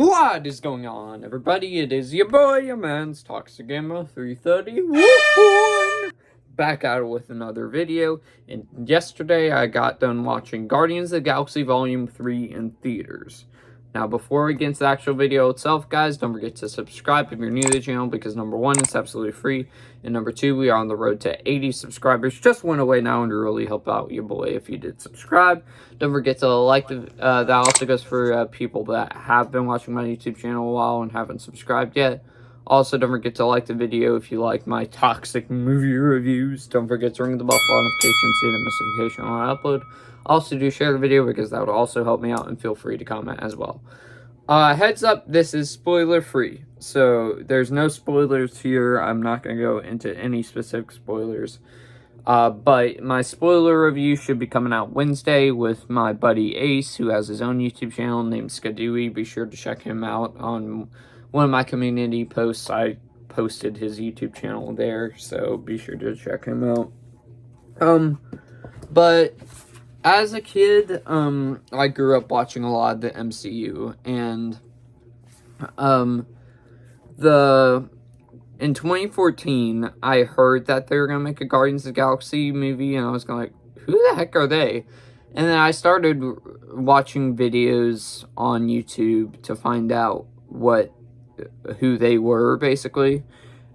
What is going on, everybody? It is your boy, your man's Toxic Gamer 330. Woo! Back at it with another video. And yesterday I got done watching Guardians of the Galaxy Volume 3 in theaters. Now, before we get into the actual video itself, guys, don't forget to subscribe if you're new to the channel, because number one, it's absolutely free, and number two, we are on the road to 80 subscribers. Just one away now, and to really help out your boy if you did subscribe. Don't forget to like that also goes for people that have been watching my YouTube channel a while and haven't subscribed yet. Also, don't forget to like the video if you like my toxic movie reviews. Don't forget to ring the bell for notifications so you don't miss notification when I upload. Also, do share the video because that would also help me out, and feel free to comment as well. Heads up, this is spoiler free, so there's no spoilers here. I'm not going to go into any specific spoilers. But my spoiler review should be coming out Wednesday with my buddy Ace, who has his own YouTube channel named Skadooey. Be sure to check him out on one of my community posts. I posted his YouTube channel there, so be sure to check him out. But as a kid, I grew up watching a lot of the MCU, and, in 2014, I heard that they were going to make a Guardians of the Galaxy movie, and I was going like, who the heck are they? And then I started watching videos on YouTube to find out who they were, basically.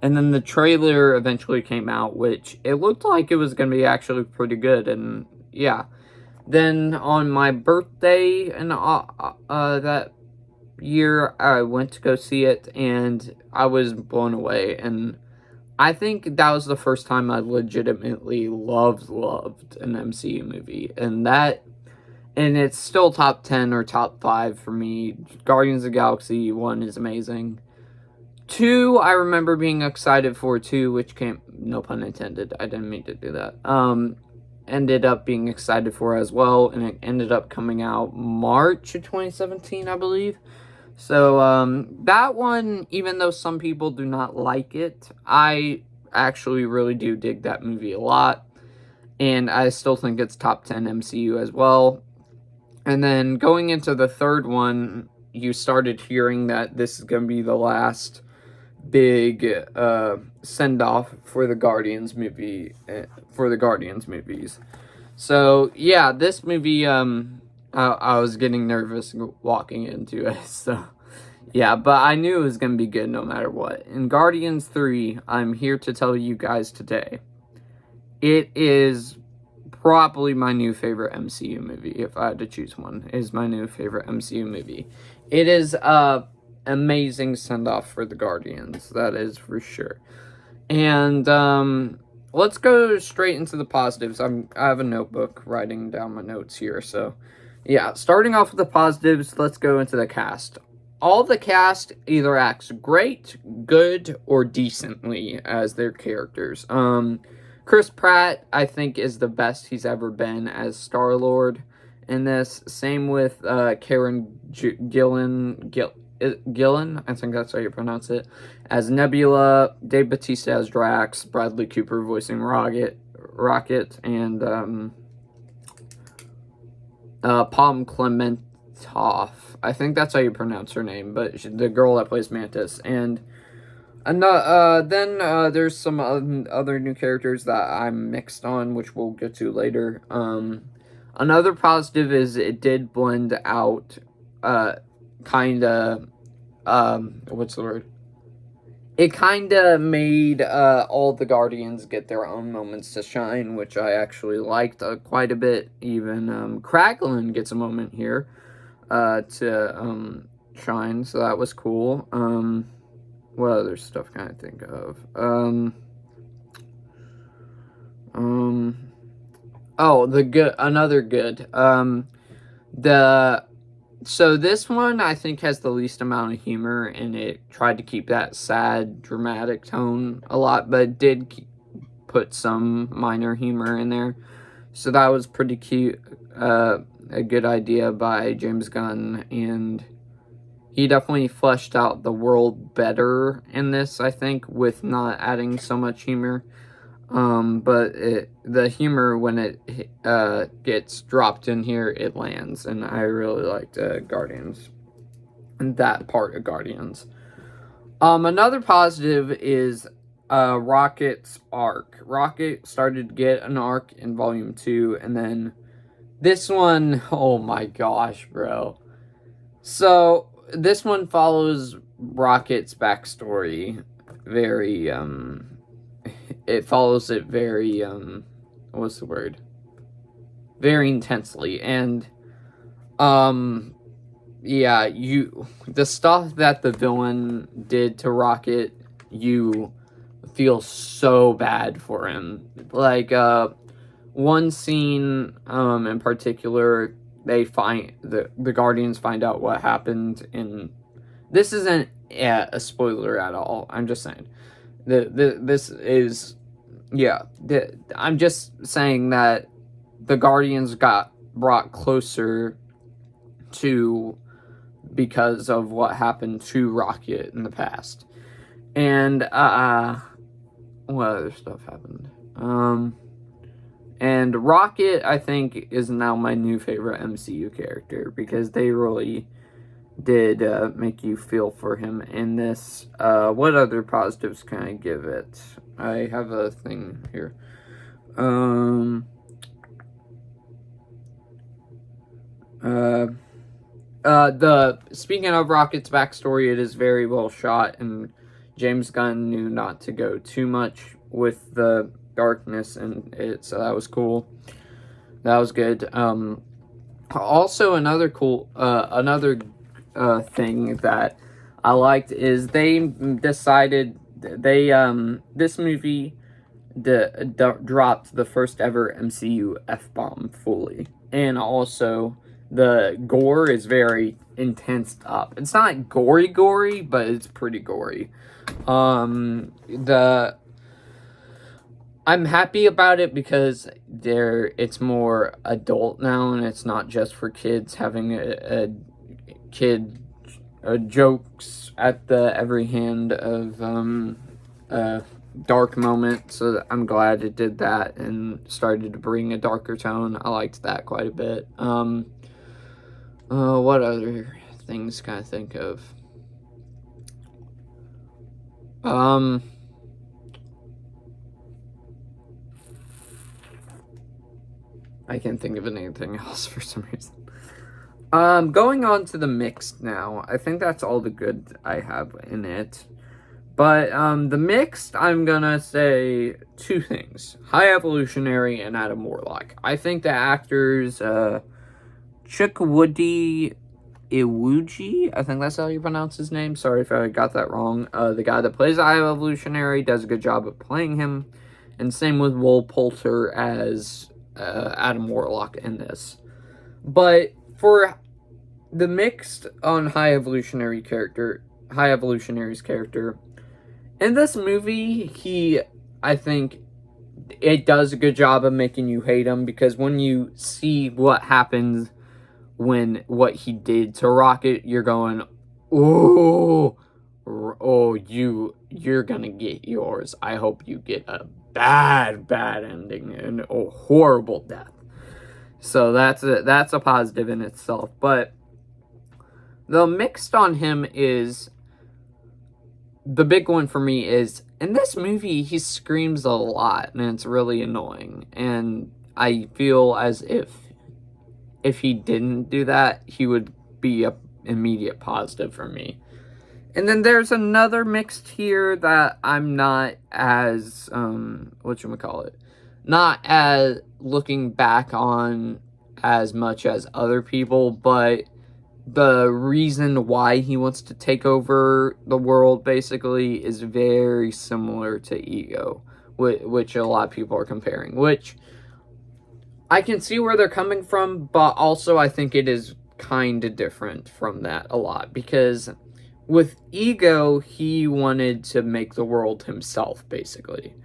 And then the trailer eventually came out, which it looked like it was going to be actually pretty good, and yeah. Then on my birthday and that year, I went to go see it, and I was blown away. And I think that was the first time I legitimately loved an MCU movie, and it's still top 10 or top 5 for me. Guardians of the Galaxy 1 is amazing. 2, I remember being excited for 2, which came, no pun intended, I didn't mean to do that, ended up being excited for as well, and it ended up coming out March of 2017, I believe. So, that one, even though some people do not like it, I actually really do dig that movie a lot, and I still think it's top 10 MCU as well. And then going into the third one, you started hearing that this is going to be the last big send-off for the Guardians movie, for the Guardians movies. So yeah, this movie, I was getting nervous walking into it, so yeah, but I knew it was gonna be good no matter what. In Guardians 3, I'm here to tell you guys today, it is probably my new favorite MCU movie. If I had to choose one, it is my new favorite MCU movie. It is amazing send-off for the Guardians, that is for sure. And let's go straight into the positives. I have a notebook writing down my notes here, so yeah, starting off with the positives, let's go into the cast. All the cast either acts great, good, or decently as their characters. Chris Pratt, I think, is the best he's ever been as Star-Lord in this. Same with Karen Gillan, I think that's how you pronounce it, as Nebula, Dave Bautista as Drax, Bradley Cooper voicing Rocket, and Palm Clementoff. I think that's how you pronounce her name, but the girl that plays Mantis. And then there's some other new characters that I'm mixed on, which we'll get to later. Another positive is it did blend out, kinda, what's the word? It kinda made, all the Guardians get their own moments to shine, which I actually liked quite a bit. Even, Kraglin gets a moment here, to, shine, so that was cool. What other stuff can I think of? Oh, another good, so this one, I think, has the least amount of humor, and it tried to keep that sad, dramatic tone a lot, but it did put some minor humor in there. So that was pretty cute, a good idea by James Gunn, and he definitely fleshed out the world better in this, I think, with not adding so much humor. But the humor, when it gets dropped in here, it lands, and I really liked Guardians. that part of Guardians. Another positive is Rocket's arc. Rocket started to get an arc in Volume 2, and then this one, oh my gosh, bro. So, this one follows Rocket's backstory very, it follows it very, what's the word? Very intensely, and, yeah, the stuff that the villain did to Rocket, you feel so bad for him. Like, one scene, in particular, they find, the Guardians find out what happened, and this isn't a spoiler at all, I'm just saying. This is, yeah, I'm just saying that the Guardians got brought closer to because of what happened to Rocket in the past. And, what other stuff happened? And Rocket, I think, is now my new favorite MCU character, because they really did make you feel for him in this. What other positives can I give it? I have a thing here. Speaking of Rocket's backstory, it is very well shot, and James Gunn knew not to go too much with the darkness in it, so that was cool. That was good. Also, another cool, thing that I liked is they decided this movie dropped the first ever MCU F-bomb fully, and also the gore is very intense up. It's not gory, but it's pretty gory. I'm happy about it because it's more adult now, and it's not just for kids having a kid jokes at the every hand of dark moment. So I'm glad it did that and started to bring a darker tone. I liked that quite a bit. What other things can I think of? I can't think of anything else for some reason. Going on to the mixed now. I think that's all the good I have in it. But, the mixed, I'm gonna say two things. High Evolutionary and Adam Warlock. I think the actors, Chukwudi Iwuji, I think that's how you pronounce his name. Sorry if I got that wrong. The guy that plays High Evolutionary does a good job of playing him. And same with Will Poulter as Adam Warlock in this. But for the mixed on High Evolutionary's character, in this movie, I think it does a good job of making you hate him, because when you see what happens when what he did to Rocket, you're going, oh, you're gonna get yours. I hope you get a bad ending and a horrible death. So that's a positive in itself. But the mixed on him is, the big one for me is, in this movie, he screams a lot, and it's really annoying. And I feel as if he didn't do that, he would be a immediate positive for me. And then there's another mixed here that I'm not as, not as looking back on as much as other people, but the reason why he wants to take over the world, basically, is very similar to Ego, which a lot of people are comparing, which I can see where they're coming from, but also I think it is kind of different from that a lot, because with Ego, he wanted to make the world himself, basically,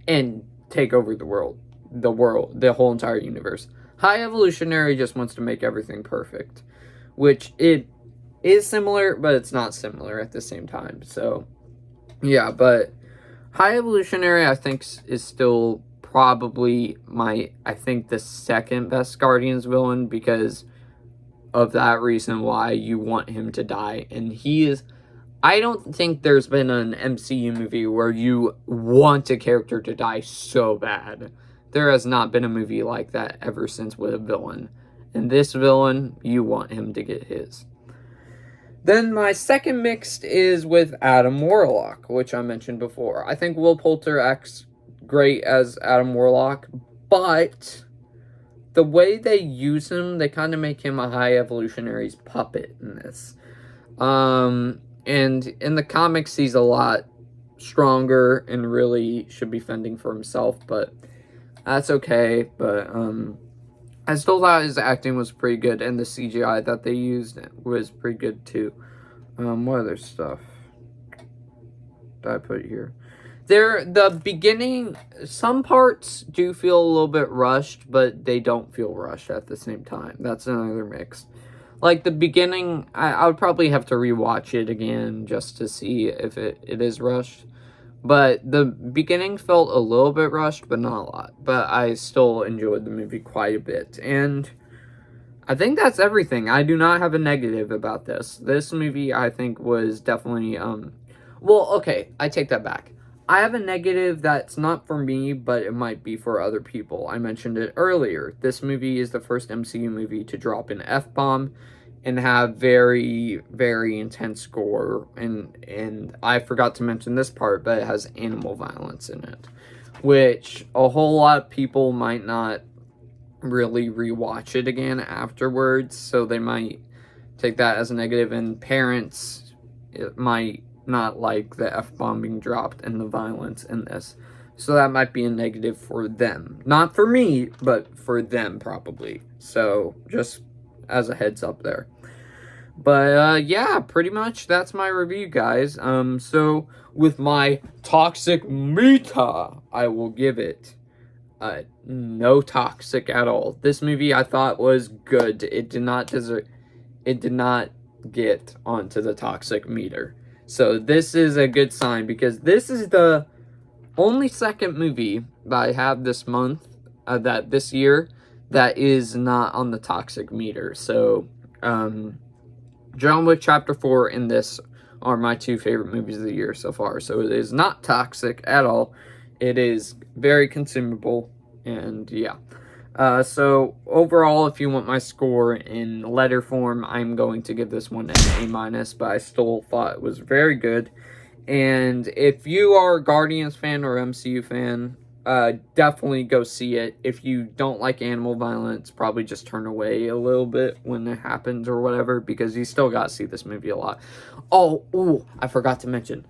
and take over the whole entire universe. High Evolutionary just wants to make everything perfect, which it is similar, but it's not similar at the same time. So, yeah, but High Evolutionary, I think, is still probably the second best Guardians villain, because of that reason why you want him to die. And he is... I don't think there's been an MCU movie where you want a character to die so bad. There has not been a movie like that ever since with a villain. And this villain, you want him to get his. Then my second mixed is with Adam Warlock, which I mentioned before. I think Will Poulter acts great as Adam Warlock, but the way they use him, they kind of make him a High Evolutionary's puppet in this. And in the comics, he's a lot stronger and really should be fending for himself, but that's okay. But I still thought his acting was pretty good, and the CGI that they used was pretty good too. What other stuff did I put here? The beginning, some parts do feel a little bit rushed, but they don't feel rushed at the same time. That's another mix. Like, the beginning, I would probably have to rewatch it again just to see if it is rushed. But the beginning felt a little bit rushed, but not a lot. But I still enjoyed the movie quite a bit. And I think that's everything. I do not have a negative about this. This movie, I think, was definitely, well, okay, I take that back. I have a negative that's not for me, but it might be for other people. I mentioned it earlier. This movie is the first MCU movie to drop an F-bomb and have very, very intense gore. And I forgot to mention this part, but it has animal violence in it, which a whole lot of people might not really rewatch it again afterwards, so they might take that as a negative, and parents might not like the F-bomb being dropped and the violence in this. So that might be a negative for them. Not for me, but for them probably. So just as a heads up there. But yeah, pretty much that's my review, guys. So with my toxic meter, I will give it no toxic at all. This movie I thought was good. It did not get onto the toxic meter. So this is a good sign, because this is the only second movie that I have this month, this year, that is not on the toxic meter. So, John Wick Chapter 4 and this are my two favorite movies of the year so far. So it is not toxic at all. It is very consumable, and yeah. So overall, if you want my score in letter form, I'm going to give this one an A-, but I still thought it was very good. And if you are a Guardians fan or MCU fan, definitely go see it. If you don't like animal violence, probably just turn away a little bit when it happens or whatever, because you still got to see this movie a lot. Oh, I forgot to mention.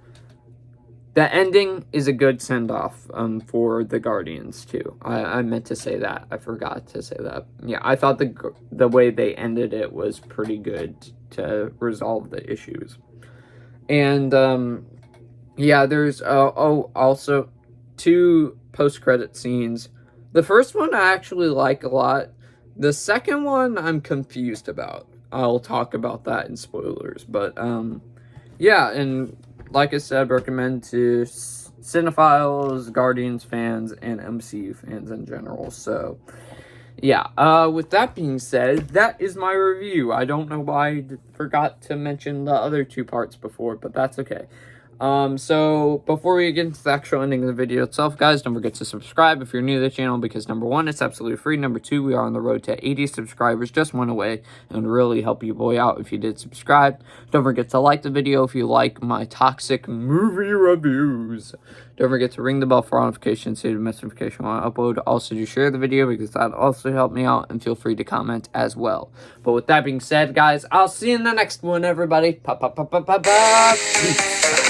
The ending is a good send-off for the Guardians, too. I meant to say that. I forgot to say that. Yeah, I thought the way they ended it was pretty good to resolve the issues. And, yeah, there's, also 2 post-credit scenes. The first one I actually like a lot. The second one I'm confused about. I'll talk about that in spoilers. But, yeah, and like I said, recommend to cinephiles, Guardians fans, and MCU fans in general. So, yeah, with that being said, that is my review. I don't know why I forgot to mention the other 2 parts before, but that's okay. So before we get into the actual ending of the video itself, guys, don't forget to subscribe if you're new to the channel, because number 1, it's absolutely free. Number 2, we are on the road to 80 subscribers, just one away, and would really help you boy out if you did subscribe. Don't forget to like the video if you like my toxic movie reviews. Don't forget to ring the bell for notifications so you don't miss notification when I upload. Also, do share the video, because that also help me out, and feel free to comment as well. But with that being said, guys, I'll see you in the next one, everybody. Peace.